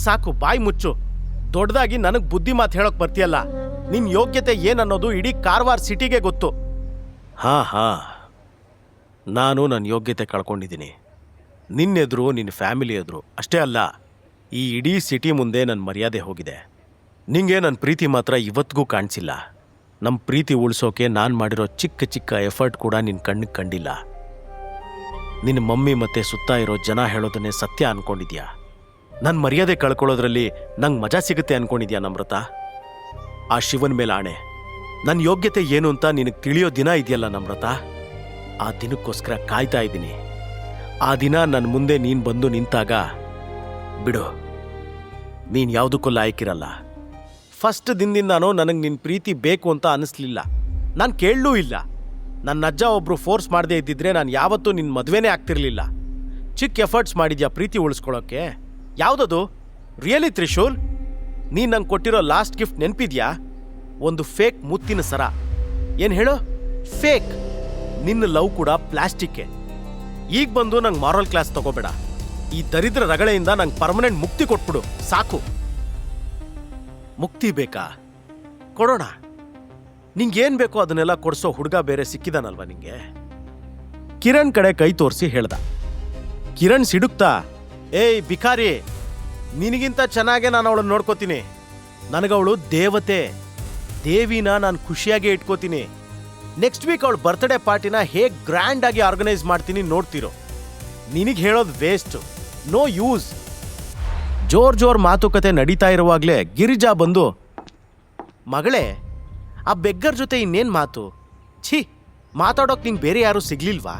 ಸಾಕು ಬಾಯಿ ಮುಚ್ಚು. ದೊಡ್ಡದಾಗಿ ನನಗೆ ಬುದ್ಧಿ ಮಾತು ಹೇಳೋಕೆ ಬರ್ತೀಯಲ್ಲ. ನಿನ್ನ ಯೋಗ್ಯತೆ ಏನನ್ನೋದು ಇಡೀ ಕಾರವಾರ ಸಿಟಿಗೆ ಗೊತ್ತು. ಹಾ ನಾನು ನನ್ನ ಯೋಗ್ಯತೆ ಕಳ್ಕೊಂಡಿದ್ದೀನಿ. ನಿನ್ನೆದುರು ನಿನ್ನ ಫ್ಯಾಮಿಲಿ ಎದುರು ಅಷ್ಟೇ ಅಲ್ಲ, ಈ ಇಡೀ ಸಿಟಿ ಮುಂದೆ ನನ್ನ ಮರ್ಯಾದೆ ಹೋಗಿದೆ. ನಿಂಗೆ ನನ್ನ ಪ್ರೀತಿ ಮಾತ್ರ ಇವತ್ತಿಗೂ ಕಾಣಿಸಿಲ್ಲ. ನಮ್ಮ ಪ್ರೀತಿ ಉಳಿಸೋಕೆ ನಾನು ಮಾಡಿರೋ ಚಿಕ್ಕ ಚಿಕ್ಕ ಎಫರ್ಟ್ ಕೂಡ ನಿನ್ನ ಕಣ್ಣಿಗೆ ಕಂಡಿಲ್ಲ. ನಿನ್ನ ಮಮ್ಮಿ ಮತ್ತೆ ಸುತ್ತ ಇರೋ ಜನ ಹೇಳೋದನ್ನೇ ಸತ್ಯ ಅನ್ಕೊಂಡಿದ್ಯಾ? ನನ್ನ ಮರ್ಯಾದೆ ಕಳ್ಕೊಳ್ಳೋದ್ರಲ್ಲಿ ನಂಗೆ ಮಜಾ ಸಿಗುತ್ತೆ ಅನ್ಕೊಂಡಿದ್ಯಾ ನಮ್ರತಾ? ಆ ಶಿವನ ಮೇಲೆ ಆಣೆ, ನನ್ನ ಯೋಗ್ಯತೆ ಏನು ಅಂತ ನಿನಗೆ ತಿಳಿಯೋ ದಿನ ಇದೆಯಲ್ಲ ನಮ್ರತಾ, ಆ ದಿನಕ್ಕೋಸ್ಕರ ಕಾಯ್ತಾ ಇದ್ದೀನಿ. ಆ ದಿನ ನನ್ನ ಮುಂದೆ ನೀನು ಬಂದು ನಿಂತಾಗ ಬಿಡು, ನೀನು ಯಾವುದಕ್ಕೂ ಲಾಯಕ್ಕಿರಲ್ಲ. ಫಸ್ಟ್ ದಿನದಿಂದಾನೋ ನನಗೆ ನಿನ್ನ ಪ್ರೀತಿ ಬೇಕು ಅಂತ ಅನ್ನಿಸ್ಲಿಲ್ಲ. ನಾನು ಕೇಳಲೂ ಇಲ್ಲ. ನನ್ನ ಅಜ್ಜ ಒಬ್ಬರು ಫೋರ್ಸ್ ಮಾಡದೇ ಇದ್ದಿದ್ರೆ ನಾನು ಯಾವತ್ತೂ ನಿನ್ನ ಮದುವೆನೇ ಆಗ್ತಿರ್ಲಿಲ್ಲ. ಚಿಕ್ಕ ಎಫರ್ಟ್ಸ್ ಮಾಡಿದ್ಯಾ ಪ್ರೀತಿ ಉಳಿಸ್ಕೊಳ್ಳೋಕ್ಕೆ. ಯಾವುದದು? ರಿಯಲಿ ತ್ರಿಶೂಲ್, ನೀನು ನಂಗೆ ಕೊಟ್ಟಿರೋ ಲಾಸ್ಟ್ ಗಿಫ್ಟ್ ನೆನಪಿದ್ಯಾ? ಒಂದು ಫೇಕ್ ಮುತ್ತಿನ ಸರ. ಏನು ಹೇಳೋ? ಫೇಕ್. ನಿನ್ನ ಲವ್ ಕೂಡ ಪ್ಲಾಸ್ಟಿಕ್ಕೆ. ಈಗ ಬಂದು ನಂಗೆ ಮಾರಲ್ ಕ್ಲಾಸ್ ತಗೋಬೇಡ. ಈ ದರಿದ್ರ ರಗಳೆಯಿಂದ ನಂಗೆ ಪರ್ಮನೆಂಟ್ ಮುಕ್ತಿ ಕೊಟ್ಬಿಡು ಸಾಕು. ಮುಕ್ತಿ ಬೇಕಾ? ಕೊಡೋಣ. ನಿಂಗೇನು ಬೇಕೋ ಅದನ್ನೆಲ್ಲ ಕೊಡಿಸೋ ಹುಡುಗ ಬೇರೆ ಸಿಕ್ಕಿದಾನಲ್ವ ನಿಂಗೆ? ಕಿರಣ್ ಕಡೆ ಕೈ ತೋರಿಸಿ ಹೇಳ್ದ. ಕಿರಣ್ ಸಿಡುಕ್ತಾ, ಏಯ್ ಬಿಕಾರಿ, ನಿನಗಿಂತ ಚೆನ್ನಾಗೆ ನಾನು ಅವಳನ್ನು ನೋಡ್ಕೋತೀನಿ. ನನಗವಳು ದೇವತೆ. ದೇವಿನ ನಾನು ಖುಷಿಯಾಗಿ ಇಟ್ಕೋತೀನಿ. ನೆಕ್ಸ್ಟ್ ವೀಕ್ ಅವಳು ಬರ್ತ್ಡೇ ಪಾರ್ಟಿನ ಹೇಗೆ ಗ್ರ್ಯಾಂಡ್ ಆಗಿ ಆರ್ಗನೈಸ್ ಮಾಡ್ತೀನಿ ನೋಡ್ತಿರೋ. ನಿನಗೆ ಹೇಳೋದು ವೇಸ್ಟ್, ನೋ ಯೂಸ್. ಜೋರ್ ಮಾತುಕತೆ ನಡೀತಾ ಇರುವಾಗಲೇ ಗಿರಿಜಾ ಬಂದು, ಮಗಳೇ, ಆ ಬೆಗ್ಗರ್ ಜೊತೆ ಇನ್ನೇನು ಮಾತು? ಛೀ, ಮಾತಾಡೋಕೆ ನಿಂಗೆ ಬೇರೆ ಯಾರೂ ಸಿಗ್ಲಿಲ್ವಾ?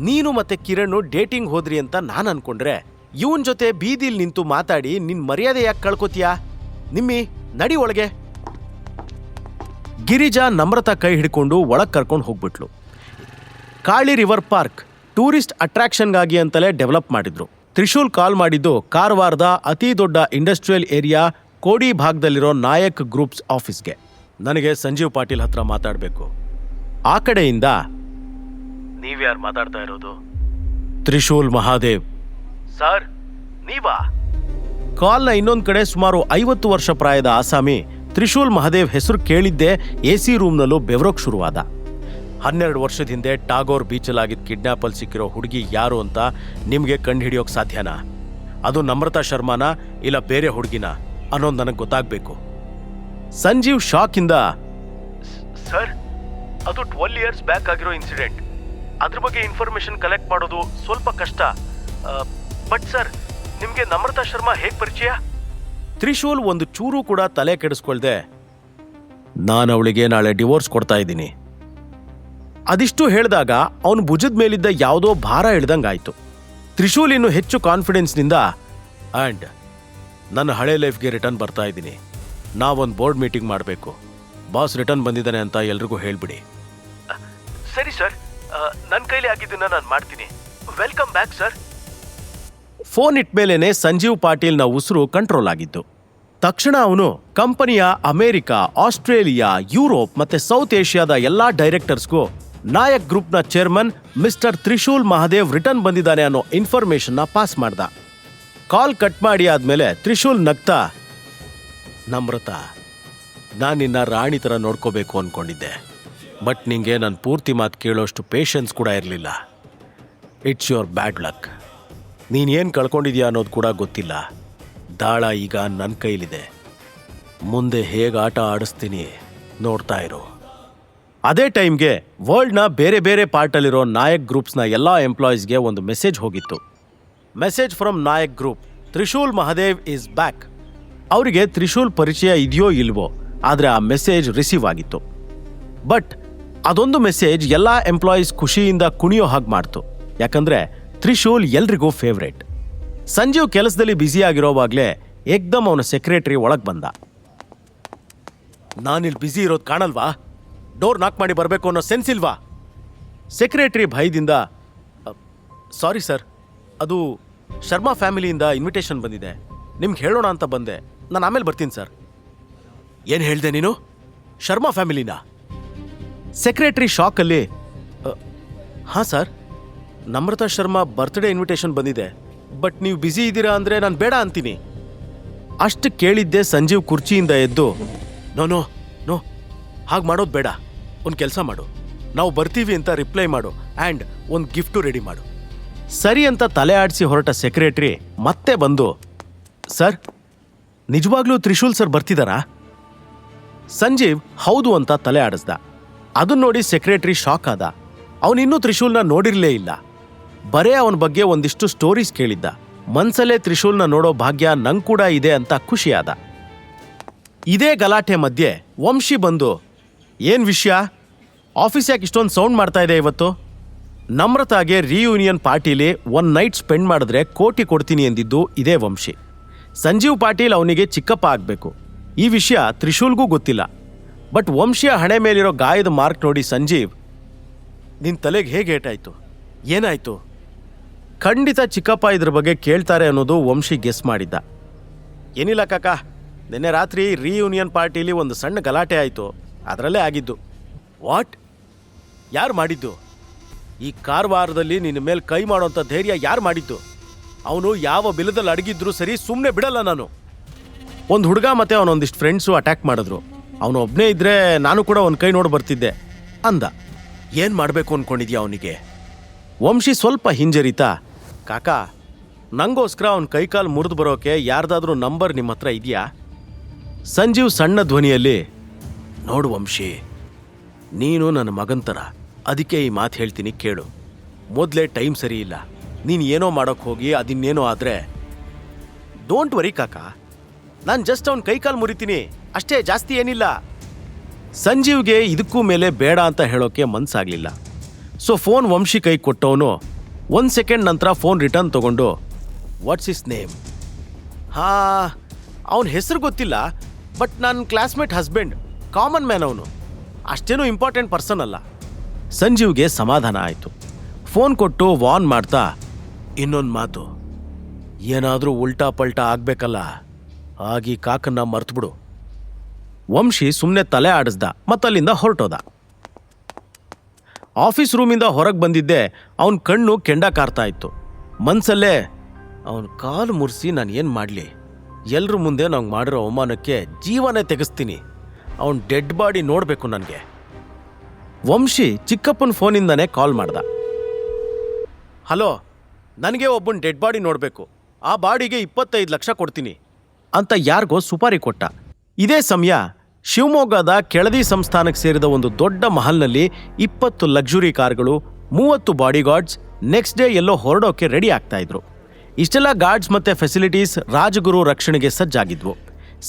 ನೀನು ಮತ್ತೆ ಕಿರಣ್ ಡೇಟಿಂಗ್ ಹೋದ್ರಿ ಅಂತ ನಾನು ಅನ್ಕೊಂಡ್ರೆ ಇವನ್ ಜೊತೆ ಬೀದಿಲ್ ನಿಂತು ಮಾತಾಡಿ ನಿನ್ ಮರ್ಯಾದೆ ಯಾಕೆ ಕಳ್ಕೊತೀಯಾ? ನಿಮ್ಮಿ, ನಡಿ ಒಳಗೆ. ಗಿರಿಜಾ ನಮ್ರತಾ ಕೈ ಹಿಡ್ಕೊಂಡು ಒಳಗೆ ಕರ್ಕೊಂಡು ಹೋಗ್ಬಿಟ್ಲು. ಕಾಳಿ ರಿವರ್ ಪಾರ್ಕ್ ಟೂರಿಸ್ಟ್ ಅಟ್ರಾಕ್ಷನ್ಗಾಗಿ ಅಂತಲೇ ಡೆವಲಪ್ ಮಾಡಿದ್ರು. ತ್ರಿಶೂಲ್ ಕಾಲ್ ಮಾಡಿದ್ದು ಕಾರವಾರದ ಅತಿ ದೊಡ್ಡ ಇಂಡಸ್ಟ್ರಿಯಲ್ ಏರಿಯಾ ಕೋಡಿ ಭಾಗದಲ್ಲಿರೋ ನಾಯಕ್ ಗ್ರೂಪ್ಸ್ ಆಫೀಸ್ಗೆ. ನನಗೆ ಸಂಜೀವ್ ಪಾಟೀಲ್ ಹತ್ರ ಮಾತಾಡಬೇಕು. ಆ ಕಡೆಯಿಂದ, ನೀವ್ಯಾರು ಮಾತಾಡ್ತಾ ಇರೋದು? ತ್ರಿಶೂಲ್ ಮಹಾದೇವ್. ಸರ್, ನೀವಾ? ಕಾಲ್ನ ಇನ್ನೊಂದು ಕಡೆ ಸುಮಾರು 50 ವರ್ಷ ಪ್ರಾಯದ ಆಸಾಮಿ ತ್ರಿಶೂಲ್ ಮಹಾದೇವ್ ಹೆಸರು ಕೇಳಿದ್ದೇ AC ರೂಮ್ನಲ್ಲೂ ಬೆವರೋಕ್ ಶುರುವಾದ. 12 ವರ್ಷದ ಹಿಂದೆ ಟಾಗೋರ್ ಬೀಚಲ್ಲಾಗಿದ್ದ ಕಿಡ್ನಾಪಲ್ಲಿ ಸಿಕ್ಕಿರೋ ಹುಡುಗಿ ಯಾರು ಅಂತ ನಿಮಗೆ ಕಂಡು ಹಿಡಿಯೋಕೆ ಸಾಧ್ಯನಾ? ಅದು ನಮ್ರತಾ ಶರ್ಮಾನ ಇಲ್ಲ ಬೇರೆ ಹುಡುಗಿನ ಅನ್ನೋದು ನನಗೆ ಗೊತ್ತಾಗಬೇಕು. ಸಂಜೀವ್ ಶಾಕಿಂದ, ಸರ್, ಅದು 12 ಇಯರ್ಸ್ ಬ್ಯಾಕ್ ಆಗಿರೋ ಇನ್ಸಿಡೆಂಟ್. ಅದ್ರ ಬಗ್ಗೆ ಇನ್ಫಾರ್ಮೇಶನ್ ಕಲೆಕ್ಟ್ ಮಾಡೋದು ಸ್ವಲ್ಪ ಕಷ್ಟ. ಬಟ್ ಸರ್, ನಿಮಗೆ ನಮ್ರತಾ ಶರ್ಮಾ ಹೇಗೆ ಪರಿಚಯ? ತ್ರಿಶೂಲ್ ಒಂದು ಚೂರು ಕೂಡ ತಲೆ ಕೆಡಿಸ್ಕೊಳ್ದೆ, ನಾನು ಅವಳಿಗೆ ನಾಳೆ ಡಿವೋರ್ಸ್ ಕೊಡ್ತಾ ಇದ್ದೀನಿ. ಅದಿಷ್ಟು ಹೇಳಿದಾಗ ಅವನು ಭುಜದ ಮೇಲಿದ್ದ ಯಾವುದೋ ಭಾರ ಇಳ್ದಂಗಾಯ್ತು. ತ್ರಿಶೂಲ್ ಇನ್ನು ಹೆಚ್ಚು ಕಾನ್ಫಿಡೆನ್ಸ್ನಿಂದ, ಆ್ಯಂಡ್ ನನ್ನ ಹಳೆ ಲೈಫ್ಗೆ ರಿಟರ್ನ್ ಬರ್ತಾ ಇದ್ದೀನಿ. ನಾವೊಂದು ಬೋರ್ಡ್ ಮೀಟಿಂಗ್ ಮಾಡಬೇಕು. ಬಾಸ್ ರಿಟರ್ನ್ ಬಂದಿದ್ದಾನೆ ಅಂತ ಎಲ್ರಿಗೂ ಹೇಳ್ಬಿಡಿ. ಸರಿ ಸರ್, ನನ್ನ ಕೈಲಿ ಆಗಿದ್ದನ್ನ ನಾನು ಮಾಡ್ತೀನಿ. Welcome back sir. ಫೋನ್ ಇಟ್ಮೇಲೇನೆ ಸಂಜೀವ್ ಪಾಟೀಲ್ನ ಉಸಿರು ಕಂಟ್ರೋಲ್ ಆಗಿತ್ತು. ತಕ್ಷಣ ಅವನು ಕಂಪನಿಯ ಅಮೆರಿಕ, ಆಸ್ಟ್ರೇಲಿಯಾ, ಯುರೋಪ್ ಮತ್ತೆ ಸೌತ್ ಏಷ್ಯಾದ ಎಲ್ಲಾ ಡೈರೆಕ್ಟರ್ಸ್ಗೂ ನಾಯಕ್ ಗ್ರೂಪ್ನ chairman mister Trishul Mahadev return ಬಂದಿದ್ದಾನೆ ಅನ್ನೋ ಇನ್ಫಾರ್ಮೇಶನ್ನ ಪಾಸ್ ಮಾಡ್ದ. ಕಾಲ್ ಕಟ್ ಮಾಡಿ ಆದ್ಮೇಲೆ ತ್ರಿಶೂಲ್ ನಗ್ತಾ, ನಮ್ರತಾ, ನಾನು ನಿನ್ನ ರಾಣಿ ಥರ ನೋಡ್ಕೋಬೇಕು ಅಂದ್ಕೊಂಡಿದ್ದೆ. ಬಟ್ ನಿಂಗೆ ನನ್ನ ಪೂರ್ತಿ ಮಾತು ಕೇಳೋಷ್ಟು ಪೇಷನ್ಸ್ ಕೂಡ ಇರಲಿಲ್ಲ. It's your bad luck. ನೀನೇನು ಕಳ್ಕೊಂಡಿದ್ಯಾ ಅನ್ನೋದು ಕೂಡ ಗೊತ್ತಿಲ್ಲ. ದಾಳ ಈಗ ನನ್ನ ಕೈಲಿದೆ. ಮುಂದೆ ಹೇಗೆ ಆಟ ಆಡಿಸ್ತೀನಿ ನೋಡ್ತಾ ಇರು. ಅದೇ ಟೈಮ್ಗೆ ವರ್ಲ್ಡ್ನ ಬೇರೆ ಬೇರೆ ಪಾರ್ಟಲ್ಲಿರೋ ನಾಯಕ್ ಗ್ರೂಪ್ಸ್ನ ಎಲ್ಲ ಎಂಪ್ಲಾಯೀಸ್ಗೆ ಒಂದು ಮೆಸೇಜ್ ಹೋಗಿತ್ತು. Message from Nayak group, Trishul Mahadev is back. ಅವರಿಗೆ ತ್ರಿಶೂಲ್ ಪರಿಚಯ ಇದೆಯೋ ಇಲ್ವೋ, ಆದರೆ ಆ ಮೆಸೇಜ್ ರಿಸೀವ್ ಆಗಿತ್ತು. ಬಟ್ ಅದೊಂದು ಮೆಸೇಜ್ ಎಲ್ಲ ಎಂಪ್ಲಾಯೀಸ್ ಖುಷಿಯಿಂದ ಕುಣಿಯೋ ಹಾಗೆ ಮಾಡ್ತು. ಯಾಕಂದ್ರೆ ತ್ರಿಶೂಲ್ ಎಲ್ರಿಗೂ ಫೇವ್ರೇಟ್. ಸಂಜೀವ್ ಕೆಲಸದಲ್ಲಿ ಬ್ಯುಸಿ ಆಗಿರೋವಾಗಲೇ ಏಕ್ದಮ್ ಅವನ ಸೆಕ್ರೆಟರಿ ಒಳಗೆ ಬಂದ. ನಾನಿಲ್ಲಿ ಬ್ಯುಸಿ ಇರೋದು ಕಾಣಲ್ವಾ? ಡೋರ್ ನಾಕ್ ಮಾಡಿ ಬರಬೇಕು ಅನ್ನೋ ಸೆನ್ಸ್ ಇಲ್ವಾ? ಸೆಕ್ರೆಟರಿ ಭಯದಿಂದ, ಸಾರಿ ಸರ್, ಅದು ಶರ್ಮಾ ಫ್ಯಾಮಿಲಿಯಿಂದ ಇನ್ವಿಟೇಷನ್ ಬಂದಿದೆ, ನಿಮ್ಗೆ ಹೇಳೋಣ ಅಂತ ಬಂದೆ. ನಾನು ಆಮೇಲೆ ಬರ್ತೀನಿ ಸರ್. ಏನು ಹೇಳಿದೆ ನೀನು? ಶರ್ಮಾ ಫ್ಯಾಮಿಲಿನಾ? ಸೆಕ್ರೆಟರಿ ಶಾಕಲ್ಲಿ, ಹಾಂ sir, Namrata Sharma birthday invitation ಬಂದಿದೆ. ಬಟ್ ನೀವು ಬ್ಯುಸಿ ಇದ್ದೀರಾ ಅಂದರೆ ನಾನು ಬೇಡ ಅಂತೀನಿ. ಅಷ್ಟು ಕೇಳಿದ್ದೆ ಸಂಜೀವ್ ಕುರ್ಚಿಯಿಂದ ಎದ್ದು, ನೋ ನೋ ನೋ, ಹಾಗೆ ಮಾಡೋದು ಬೇಡ. ಒಂದು ಕೆಲಸ ಮಾಡು, ನಾವು ಬರ್ತೀವಿ ಅಂತ ರಿಪ್ಲೈ ಮಾಡು ಆ್ಯಂಡ್ ಒಂದು ಗಿಫ್ಟು ರೆಡಿ ಮಾಡು. ಸರಿ ಅಂತ ತಲೆ ಆಡಿಸಿ ಹೊರಟ ಸೆಕ್ರೆಟ್ರಿ ಮತ್ತೆ ಬಂದು, ಸರ್ ನಿಜವಾಗ್ಲೂ ತ್ರಿಶೂಲ್ ಸರ್ ಬರ್ತಿದ್ದಾರಾ? ಸಂಜೀವ್ ಹೌದು ಅಂತ ತಲೆ ಆಡಿಸ್ದ. ಅದನ್ನ ನೋಡಿ ಸೆಕ್ರೆಟ್ರಿ ಶಾಕ್ ಆದ. ಅವನಿನ್ನೂ ತ್ರಿಶೂಲ್ನ ನೋಡಿರಲೇ ಇಲ್ಲ. ಬರೇ ಅವನ ಬಗ್ಗೆ ಒಂದಿಷ್ಟು ಸ್ಟೋರೀಸ್ ಕೇಳಿದ್ದ. ಮನ್ಸಲ್ಲೇ ತ್ರಿಶೂಲ್ನ ನೋಡೋ ಭಾಗ್ಯ ನಂಗೆ ಕೂಡ ಇದೆ ಅಂತ ಖುಷಿಯಾದ. ಇದೇ ಗಲಾಟೆ ಮಧ್ಯೆ ವಂಶಿ ಬಂದು, ಏನ್ ವಿಷಯ, ಆಫೀಸ್ ಯಾಕೆ ಇಷ್ಟೊಂದು ಸೌಂಡ್ ಮಾಡ್ತಾ ಇದೆ ಇವತ್ತು? ನಮ್ರತಾಗೆ ರಿಯೂನಿಯನ್ ಪಾರ್ಟಿಲಿ ಒನ್ ನೈಟ್ ಸ್ಪೆಂಡ್ ಮಾಡಿದ್ರೆ ಕೋಟಿ ಕೊಡ್ತೀನಿ ಎಂದಿದ್ದು ಇದೇ ವಂಶಿ. ಸಂಜೀವ್ ಪಾಟೀಲ್ ಅವನಿಗೆ ಚಿಕ್ಕಪ್ಪ ಆಗಬೇಕು. ಈ ವಿಷಯ ತ್ರಿಶೂಲ್ಗೂ ಗೊತ್ತಿಲ್ಲ. ಬಟ್ ವಂಶಿಯ ಹಣೆ ಮೇಲಿರೋ ಗಾಯದ ಮಾರ್ಕ್ ನೋಡಿ ಸಂಜೀವ್, ನಿನ್ನ ತಲೆಗೆ ಹೇಗೆ ಏಟಾಯ್ತು, ಏನಾಯ್ತು? ಖಂಡಿತ ಚಿಕ್ಕಪ್ಪ ಇದ್ರ ಬಗ್ಗೆ ಕೇಳ್ತಾರೆ ಅನ್ನೋದು ವಂಶಿ ಗೆಸ್ ಮಾಡಿದ್ದ. ಏನಿಲ್ಲ ಕಾಕ, ನಿನ್ನೆ ರಾತ್ರಿ ರಿಯೂನಿಯನ್ ಪಾರ್ಟಿಲಿ ಒಂದು ಸಣ್ಣ ಗಲಾಟೆ ಆಯಿತು, ಅದರಲ್ಲೇ ಆಗಿದ್ದು. ವಾಟ್? ಯಾರು ಮಾಡಿದ್ದು? ಈ ಕಾರವಾರದಲ್ಲಿ ನಿನ್ನ ಮೇಲೆ ಕೈ ಮಾಡೋಂಥ ಧೈರ್ಯ ಯಾರು ಮಾಡಿದ್ದು? ಅವನು ಯಾವ ಬಿಲದಲ್ಲಿ ಅಡಗಿದ್ರು ಸರಿ, ಸುಮ್ಮನೆ ಬಿಡಲ್ಲ ನಾನು. ಒಂದು ಹುಡುಗ ಮತ್ತು ಅವನೊಂದಿಷ್ಟು ಫ್ರೆಂಡ್ಸು ಅಟ್ಯಾಕ್ ಮಾಡಿದ್ರು. ಅವನು ಒಬ್ಬನೇ ಇದ್ದರೆ ನಾನು ಕೂಡ ಒಂದು ಕೈ ನೋಡಿ ಬರ್ತಿದ್ದೆ ಅಂದ. ಏನು ಮಾಡಬೇಕು ಅಂದ್ಕೊಂಡಿದ್ಯಾ ಅವನಿಗೆ? ವಂಶಿ ಸ್ವಲ್ಪ ಹಿಂಜರಿತಾ, ಕಾಕ ನಂಗೋಸ್ಕರ ಅವನ ಕೈಕಾಲು ಮುರಿದು ಬರೋಕೆ ಯಾರ್ದಾದ್ರೂ ನಂಬರ್ ನಿಮ್ಮ ಹತ್ರ ಇದೆಯಾ? ಸಂಜೀವ್ ಸಣ್ಣ ಧ್ವನಿಯಲ್ಲಿ, ನೋಡು ವಂಶಿ, ನೀನು ನನ್ನ ಮಗನ ಥರ, ಅದಕ್ಕೆ ಈ ಮಾತು ಹೇಳ್ತೀನಿ ಕೇಳು. ಮೊದಲೇ ಟೈಮ್ ಸರಿ ಇಲ್ಲ. ನೀನು ಏನೋ ಮಾಡೋಕ್ಕೆ ಹೋಗಿ ಅದಿನ್ನೇನೋ ಆದರೆ ಡೋಂಟ್ ವರಿ ಕಾಕ, ನಾನು ಜಸ್ಟ್ ಅವನ ಕೈಕಾಲು ಮುರಿತೀನಿ ಅಷ್ಟೇ, ಜಾಸ್ತಿ ಏನಿಲ್ಲ. ಸಂಜೀವ್ಗೆ ಇದಕ್ಕೂ ಮೇಲೆ ಬೇಡ ಅಂತ ಹೇಳೋಕೆ ಮನಸ್ಸಾಗಲಿಲ್ಲ. ಸೊ ಫೋನ್ ವಂಶಿ ಕೈ ಕೊಟ್ಟವನು 1 ಸೆಕೆಂಡ್ ನಂತರ ಫೋನ್ ರಿಟರ್ನ್ ತಗೊಂಡು, ವಾಟ್ಸ್ ಇಸ್ ನೇಮ್? ಅವನ ಹೆಸರು ಗೊತ್ತಿಲ್ಲ, ಬಟ್ ನನ್ನ ಕ್ಲಾಸ್ಮೇಟ್ ಹಸ್ಬೆಂಡ್, ಕಾಮನ್ ಮ್ಯಾನ್ ಅವನು, ಅಷ್ಟೇನೂ ಇಂಪಾರ್ಟೆಂಟ್ ಪರ್ಸನ್ ಅಲ್ಲ. ಸಂಜೀವ್ಗೆ ಸಮಾಧಾನ ಆಯಿತು. ಫೋನ್ ಕೊಟ್ಟು ವಾರ್ನ್ ಮಾಡ್ತಾ, ಇನ್ನೊಂದು ಮಾತು, ಏನಾದರೂ ಉಲ್ಟಾ ಪಲ್ಟಾ ಆಗಬೇಕಲ್ಲ, ಆಗಿ ಕಾಕನ್ನ ಮರ್ತುಬಿಡು. ವಂಶಿ ಸುಮ್ಮನೆ ತಲೆ ಆಡಿಸ್ದ ಮತ್ತಲ್ಲಿಂದ ಹೊರಟೋದ. ಆಫೀಸ್ ರೂಮಿಂದ ಹೊರಗೆ ಬಂದಿದ್ದೆ ಅವನ ಕಣ್ಣು ಕೆಂಡ ಕಾರ್ತಾ ಇತ್ತು. ಮನ್ಸಲ್ಲೇ, ಅವನ ಕಾಲು ಮುರಿಸಿ ನಾನು ಏನು ಮಾಡಲಿ? ಎಲ್ಲರ ಮುಂದೆ ನಂಗೆ ಮಾಡಿರೋ ಅವಮಾನಕ್ಕೆ ಜೀವನೇ ತೆಗೆಸ್ತೀನಿ. ಅವನ ಡೆಡ್ ಬಾಡಿ ನೋಡಬೇಕು ನನಗೆ. ವಂಶಿ ಚಿಕ್ಕಪ್ಪನ ಫೋನಿಂದನೇ ಕಾಲ್ ಮಾಡ್ದ. ಹಲೋ, ನನಗೆ ಒಬ್ಬನ ಡೆಡ್ ಬಾಡಿ ನೋಡಬೇಕು, ಆ ಬಾಡಿಗೆ 25 ಲಕ್ಷ ಕೊಡ್ತೀನಿ ಅಂತ ಯಾರಿಗೋ ಸುಪಾರಿ ಕೊಟ್ಟ. ಇದೇ ಸಮಯ ಶಿವಮೊಗ್ಗದ ಕೆಳದಿ ಸಂಸ್ಥಾನಕ್ಕೆ ಸೇರಿದ ಒಂದು ದೊಡ್ಡ ಮಹಲ್ನಲ್ಲಿ 20 ಲಕ್ಸುರಿ ಕಾರ್ಗಳು, 30 ಬಾಡಿಗಾರ್ಡ್ಸ್ ನೆಕ್ಸ್ಟ್ ಡೇ ಎಲ್ಲೋ ಹೊರಡೋಕೆ ರೆಡಿ ಆಗ್ತಾ ಇದ್ರು. ಇಷ್ಟೆಲ್ಲ ಗಾರ್ಡ್ಸ್ ಮತ್ತೆ ಫೆಸಿಲಿಟೀಸ್ ರಾಜಗುರು ರಕ್ಷಣೆಗೆ ಸಜ್ಜಾಗಿದ್ವು.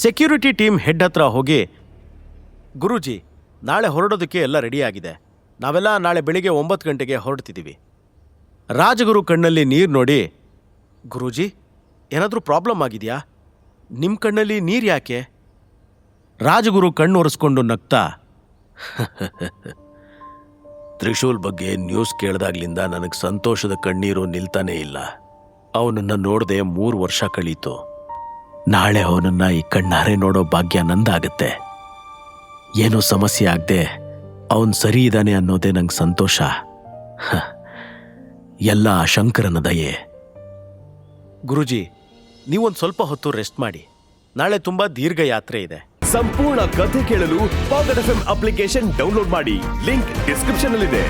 ಸೆಕ್ಯೂರಿಟಿ ಟೀಮ್ ಹೆಡ್ ಹತ್ರ ಹೋಗಿ, ಗುರೂಜಿ ನಾಳೆ ಹೊರಡೋದಕ್ಕೆ ಎಲ್ಲ ರೆಡಿಯಾಗಿದೆ, ನಾವೆಲ್ಲ ನಾಳೆ ಬೆಳಿಗ್ಗೆ 9 ಗಂಟೆಗೆ ಹೊರಡ್ತಿದ್ದೀವಿ. ರಾಜಗುರು ಕಣ್ಣಲ್ಲಿ ನೀರು ನೋಡಿ, ಗುರೂಜಿ ಏನಾದರೂ ಪ್ರಾಬ್ಲಮ್ ಆಗಿದೆಯಾ? ನಿಮ್ಮ ಕಣ್ಣಲ್ಲಿ ನೀರು ಯಾಕೆ? ರಾಜಗುರು ಕಣ್ಣು ಒರೆಸ್ಕೊಂಡು ನಗ್ತಾ, ತ್ರಿಶೂಲ್ ಬಗ್ಗೆ ನ್ಯೂಸ್ ಕೇಳ್ದಾಗ್ಲಿಂದ ನನಗೆ ಸಂತೋಷದ ಕಣ್ಣೀರು ನಿಲ್ತಾನೇ ಇಲ್ಲ. ಅವನನ್ನು ನೋಡದೆ 3 ವರ್ಷ ಕಳೀತು. ನಾಳೆ ಅವನನ್ನು ಈ ಕಣ್ಣಾರೆ ನೋಡೋ ಭಾಗ್ಯ ನಂದಾಗತ್ತೆ. ಏನೂ ಸಮಸ್ಯೆ ಆಗದೆ ಅವನು ಸರಿ ಇದ್ದಾನೆ ಅನ್ನೋದೇ ನಂಗೆ ಸಂತೋಷ. ಎಲ್ಲ ಶಂಕರನ ದಯೆ. ಗುರುಜಿ, ನೀವೊಂದು ಸ್ವಲ್ಪ ಹೊತ್ತು ರೆಸ್ಟ್ ಮಾಡಿ, ನಾಳೆ ತುಂಬಾ ದೀರ್ಘ ಯಾತ್ರೆ ಇದೆ. ಸಂಪೂರ್ಣ ಕಥೆ ಕೇಳಲು ಪಾಕೆಟ್ FM ಅಪ್ಲಿಕೇಶನ್ ಡೌನ್ಲೋಡ್ ಮಾಡಿ, ಲಿಂಕ್ ಡಿಸ್ಕ್ರಿಪ್ಷನ್ ಅಲ್ಲಿದೆ.